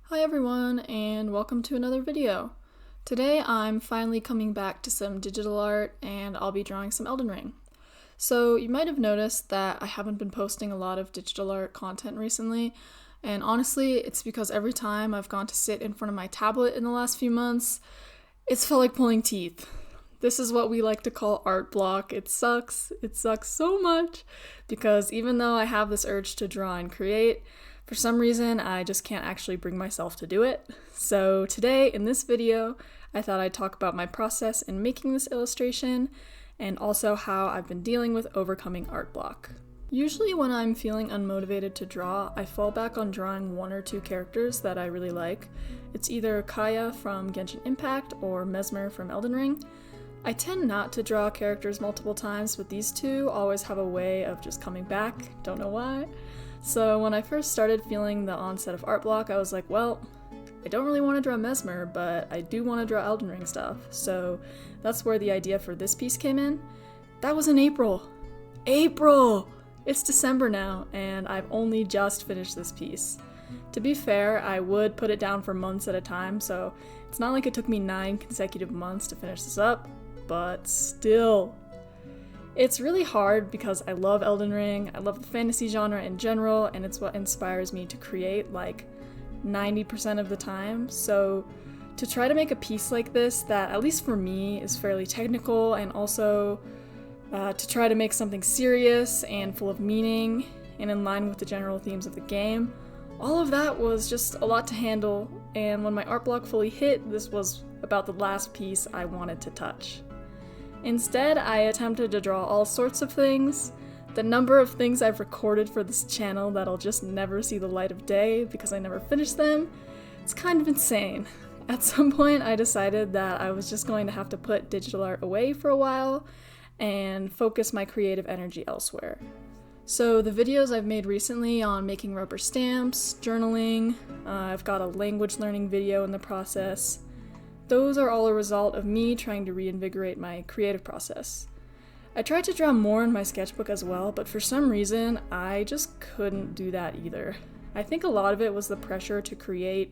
Hi everyone, and welcome to another video. Today I'm finally coming back to some digital art, and I'll be drawing some Elden Ring. So you might have noticed that I haven't been posting a lot of digital art content recently, and honestly it's because every time I've gone to sit in front of my tablet in the last few months, it's felt like pulling teeth. This is what we like to call art block. It sucks so much, because even though I have this urge to draw and create, for some reason, I just can't actually bring myself to do it. So today, in this video, I thought I'd talk about my process in making this illustration, and also how I've been dealing with overcoming art block. Usually when I'm feeling unmotivated to draw, I fall back on drawing one or two characters that I really like. It's either Kaya from Genshin Impact or Mesmer from Elden Ring. I tend not to draw characters multiple times, but these two always have a way of just coming back, don't know why. So when I first started feeling the onset of art block, I was like, well, I don't really want to draw Mesmer, but I do want to draw Elden Ring stuff. So that's where the idea for this piece came in. That was in April! April! It's December now, and I've only just finished this piece. To be fair, I would put it down for months at a time, so it's not like it took me 9 consecutive months to finish this up, but still. It's really hard because I love Elden Ring, I love the fantasy genre in general, and it's what inspires me to create like 90% of the time. So to try to make a piece like this that, at least for me, is fairly technical, and also to try to make something serious and full of meaning and in line with the general themes of the game, all of that was just a lot to handle, and when my art block fully hit, this was about the last piece I wanted to touch. Instead, I attempted to draw all sorts of things. The number of things I've recorded for this channel that'll just never see the light of day because I never finished them, it's kind of insane. At some point, I decided that I was just going to have to put digital art away for a while and focus my creative energy elsewhere. So the videos I've made recently on making rubber stamps, journaling, I've got a language learning video in the process. Those are all a result of me trying to reinvigorate my creative process. I tried to draw more in my sketchbook as well, but for some reason, I just couldn't do that either. I think a lot of it was the pressure to create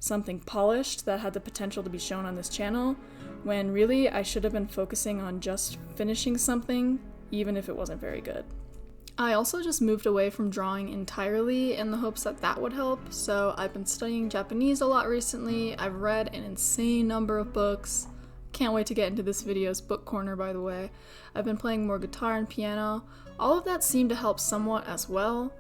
something polished that had the potential to be shown on this channel, when really I should have been focusing on just finishing something, even if it wasn't very good. I also just moved away from drawing entirely in the hopes that that would help, so I've been studying Japanese a lot recently. I've read an insane number of books. Can't wait to get into this video's book corner, by the way. I've been playing more guitar and piano. All of that seemed to help somewhat as well.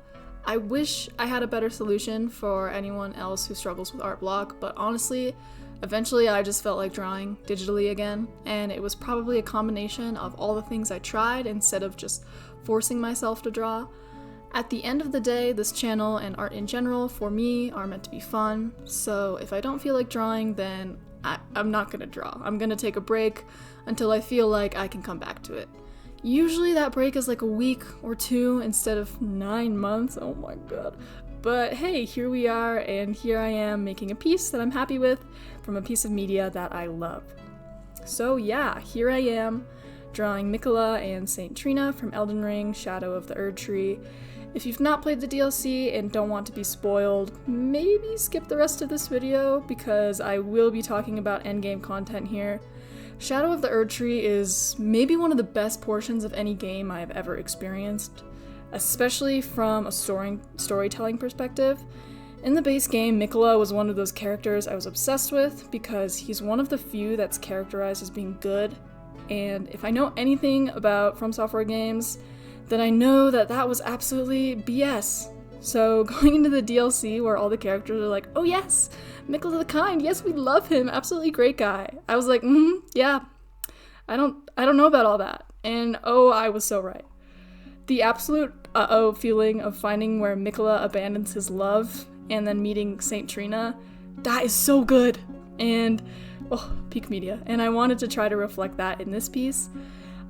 I wish I had a better solution for anyone else who struggles with art block, but honestly, eventually I just felt like drawing digitally again, and it was probably a combination of all the things I tried instead of just forcing myself to draw. At the end of the day, this channel and art in general, for me, are meant to be fun, so if I don't feel like drawing, then I'm not gonna draw. I'm gonna take a break until I feel like I can come back to it. Usually that break is like a week or two instead of 9 months, oh my god. But hey, here we are, and here I am making a piece that I'm happy with from a piece of media that I love. So yeah, here I am, drawing Miquella and Saint Trina from Elden Ring, Shadow of the Erdtree. If you've not played the DLC and don't want to be spoiled, maybe skip the rest of this video, because I will be talking about endgame content here. Shadow of the Erdtree is maybe one of the best portions of any game I have ever experienced, especially from a storytelling perspective. In the base game, Miquella was one of those characters I was obsessed with because he's one of the few that's characterized as being good, and if I know anything about From Software games, then I know that that was absolutely BS. So going into the DLC where all the characters are like, oh yes, Miquella the Kind, yes, we love him, absolutely great guy, I was like, yeah, I don't know about all that, and oh, I was so right. The absolute uh-oh feeling of finding where Miquella abandons his love and then meeting Saint Trina, that is so good, and peak media, and I wanted to try to reflect that in this piece.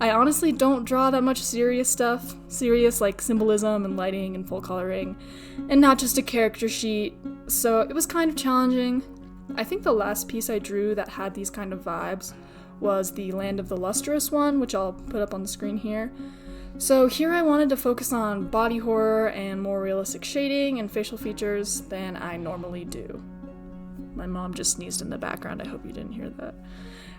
I honestly don't draw that much serious stuff, serious like symbolism and lighting and full coloring, and not just a character sheet, so it was kind of challenging. I think the last piece I drew that had these kind of vibes was the Land of the Lustrous one, which I'll put up on the screen here. So here I wanted to focus on body horror and more realistic shading and facial features than I normally do. My mom just sneezed in the background, I hope you didn't hear that.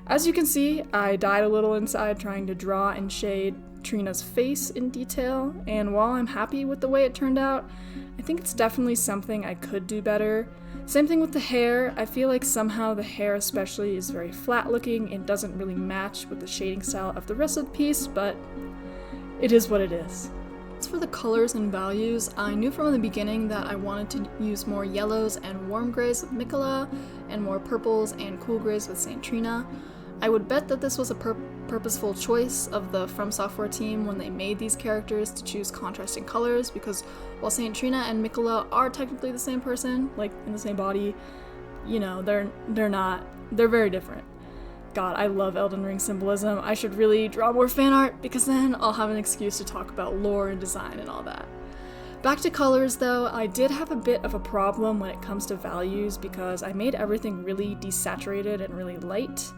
As you can see, I died a little inside trying to draw and shade Trina's face in detail, and while I'm happy with the way it turned out, I think it's definitely something I could do better. Same thing with the hair. I feel like somehow the hair especially is very flat looking and doesn't really match with the shading style of the rest of the piece, but it is what it is. As for the colors and values, I knew from the beginning that I wanted to use more yellows and warm grays with Miquella, and more purples and cool grays with Saint Trina. I would bet that this was a purposeful choice of the From Software team when they made these characters to choose contrasting colors, because while Saint Trina and Miquella are technically the same person, like in the same body, you know, they're not. They're very different. God, I love Elden Ring symbolism. I should really draw more fan art, because then I'll have an excuse to talk about lore and design and all that. Back to colors though, I did have a bit of a problem when it comes to values because I made everything really desaturated and really light.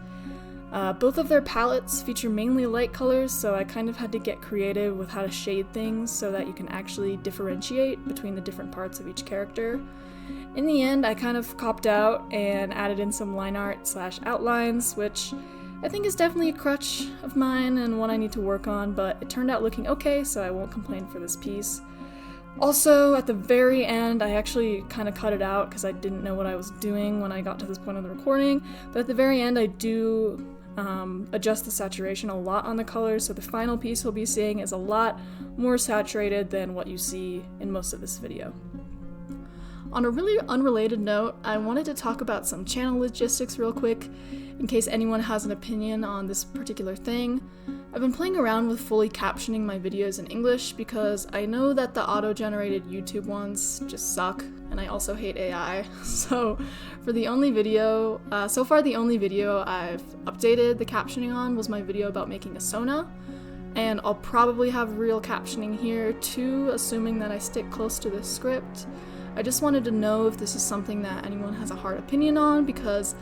Both of their palettes feature mainly light colors, so I kind of had to get creative with how to shade things so that you can actually differentiate between the different parts of each character. In the end, I kind of copped out and added in some line art / outlines, which I think is definitely a crutch of mine and one I need to work on, but it turned out looking okay, so I won't complain for this piece. Also, at the very end, I actually kind of cut it out because I didn't know what I was doing when I got to this point of the recording, but at the very end I do adjust the saturation a lot on the colors, so the final piece we'll be seeing is a lot more saturated than what you see in most of this video. On a really unrelated note, I wanted to talk about some channel logistics real quick, in case anyone has an opinion on this particular thing. I've been playing around with fully captioning my videos in English because I know that the auto-generated YouTube ones just suck, and I also hate AI. So for the only video, so far the only video I've updated the captioning on was my video about making a Sona, and I'll probably have real captioning here too, assuming that I stick close to the script. I just wanted to know if this is something that anyone has a hard opinion on, because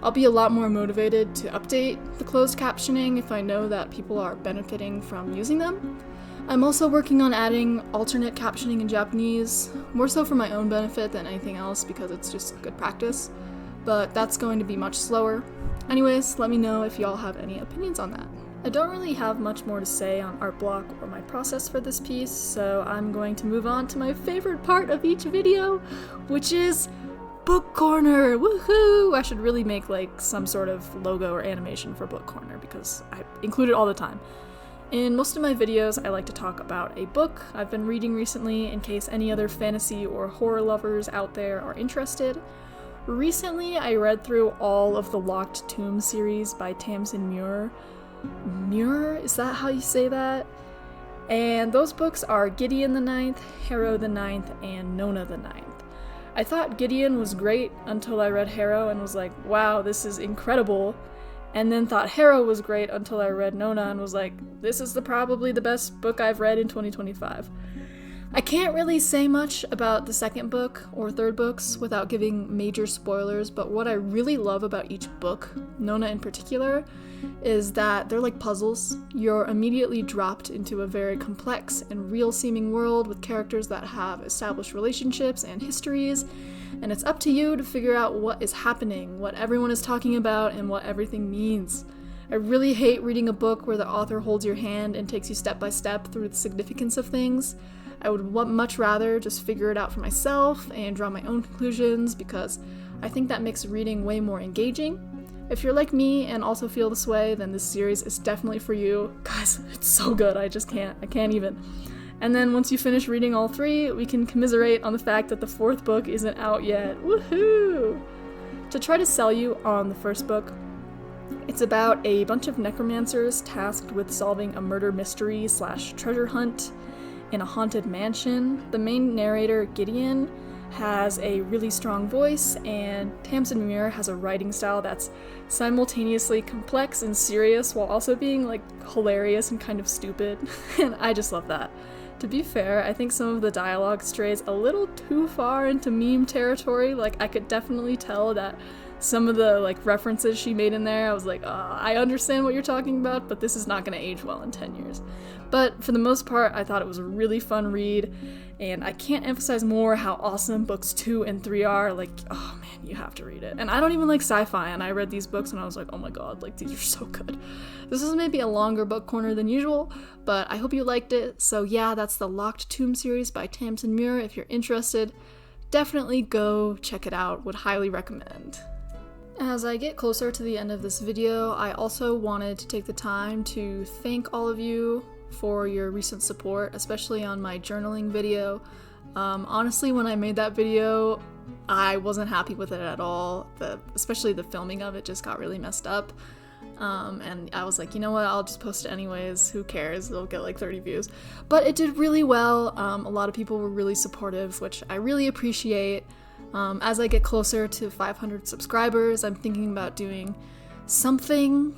I'll be a lot more motivated to update the closed captioning if I know that people are benefiting from using them. I'm also working on adding alternate captioning in Japanese, more so for my own benefit than anything else because it's just good practice, but that's going to be much slower. Anyways, let me know if y'all have any opinions on that. I don't really have much more to say on art block or my process for this piece, so I'm going to move on to my favorite part of each video, which is Book Corner! Woohoo! I should really make like some sort of logo or animation for Book Corner because I include it all the time. In most of my videos, I like to talk about a book I've been reading recently in case any other fantasy or horror lovers out there are interested. Recently, I read through all of the Locked Tomb series by Tamsin Muir. Muir? Is that how you say that? And those books are Gideon the Ninth, Harrow the Ninth, and Nona the Ninth. I thought Gideon was great until I read Harrow and was like, wow, this is incredible. And then thought Harrow was great until I read Nona and was like, this is probably the best book I've read in 2025. I can't really say much about the second book or third books without giving major spoilers, but what I really love about each book, Nona in particular, is that they're like puzzles. You're immediately dropped into a very complex and real-seeming world with characters that have established relationships and histories, and it's up to you to figure out what is happening, what everyone is talking about, and what everything means. I really hate reading a book where the author holds your hand and takes you step by step through the significance of things. I would much rather just figure it out for myself and draw my own conclusions because I think that makes reading way more engaging. If you're like me and also feel this way, then this series is definitely for you. Guys, it's so good, I can't even. And then once you finish reading all three, we can commiserate on the fact that the fourth book isn't out yet. Woohoo! To try to sell you on the first book, it's about a bunch of necromancers tasked with solving a murder mystery / treasure hunt in a haunted mansion. The main narrator, Gideon, has a really strong voice, and Tamsin Muir has a writing style that's simultaneously complex and serious while also being like hilarious and kind of stupid, and I just love that. To be fair, I think some of the dialogue strays a little too far into meme territory. Like, I could definitely tell that some of the like references she made in there, I was like, I understand what you're talking about, but this is not going to age well in 10 years. But for the most part, I thought it was a really fun read, and I can't emphasize more how awesome books 2 and 3 are. Like, oh man, you have to read it. And I don't even like sci-fi, and I read these books and I was like, oh my god, like these are so good. This is maybe a longer book corner than usual, but I hope you liked it. So yeah, that's the Locked Tomb series by Tamsin Muir. If you're interested, definitely go check it out. Would highly recommend. As I get closer to the end of this video, I also wanted to take the time to thank all of you for your recent support, especially on my journaling video. Honestly, when I made that video, I wasn't happy with it at all. Especially the filming of it just got really messed up. And I was like, you know what, I'll just post it anyways, who cares, it'll get like 30 views. But it did really well. A lot of people were really supportive, which I really appreciate. As I get closer to 500 subscribers, I'm thinking about doing something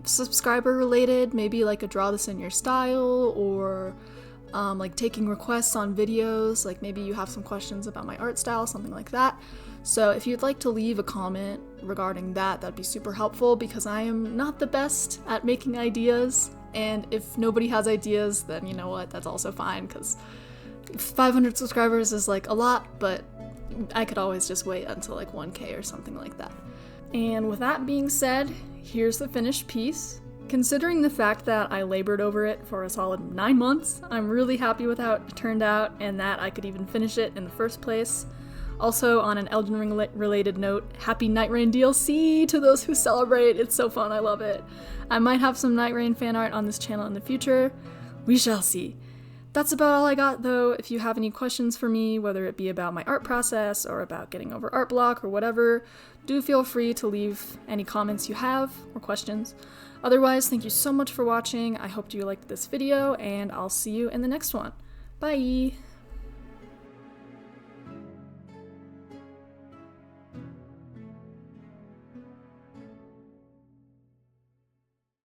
subscriber related, maybe like a draw this in your style, or like taking requests on videos, like maybe you have some questions about my art style, something like that. So if you'd like to leave a comment regarding that, that'd be super helpful, because I am not the best at making ideas, and if nobody has ideas, then you know what, that's also fine, because 500 subscribers is like a lot, but I could always just wait until like 1K or something like that. And with that being said, here's the finished piece. Considering the fact that I labored over it for a solid 9 months, I'm really happy with how it turned out and that I could even finish it in the first place. Also, on an Elden Ring related note, happy Night Rain DLC to those who celebrate. It's so fun, I love it. I might have some Night Rain fan art on this channel in the future. We shall see. That's about all I got though. If you have any questions for me, whether it be about my art process or about getting over art block or whatever, do feel free to leave any comments you have or questions. Otherwise, thank you so much for watching. I hope you liked this video, and I'll see you in the next one. Bye!